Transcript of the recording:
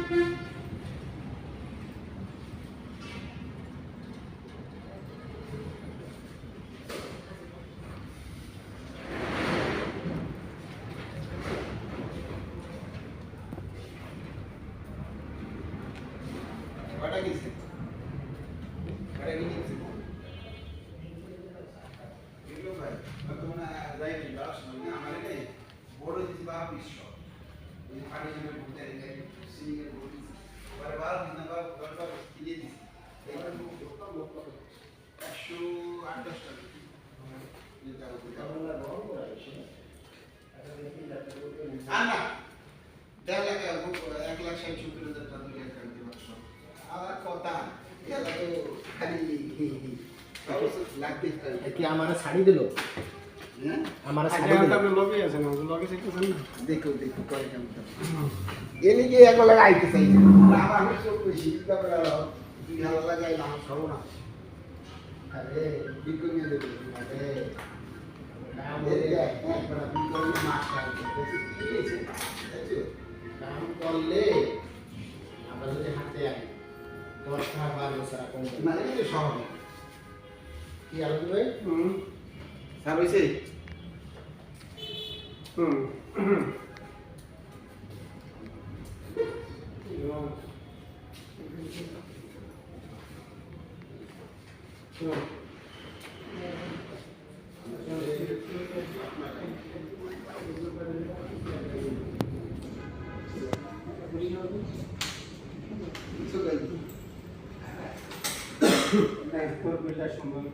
কটা গেছে কটা গেছে এগুলো ভাই তোমরা যাইনি বাস না আমারে নেই বড় দিছি বা বিশ্ব এই পানি জন্য বলতে রেখে সিনিকে বলছি পরে বার দিন না বার গড়টা কিনে দিছি এইবার লোকটা লোক 108 টাকা এটা আমরা বড় করে আছে না 1.5 লাখ 1,60,70,000 টাকা দিয়ে কাটতে পারছো আবার কথা এলা তো খালি লাগবে কি আমার শাড়ি দিল হ্যাঁ আমার শাড়ি দিল আপনি লগে আছেন লগে শিখতেছেন না দেখো দেখো করে কেমন এনে কি এক লাগা আইতে চাই আমার হচ্ছে বেশি দাম লাগাও দুই হাজার লাগাই আমার সব না আরে বিকো নিয়ে দেবে আরে কাম করে একবার বিকো নিয়ে মাছ খাইতে কি হয়েছে দেখছো কাম করলে আমরা যদি হাতে আনি 10 টাকা 12 টাকা কম না এটা স্বাভাবিক কি আলো দিবে স্যার হইছে সম্মান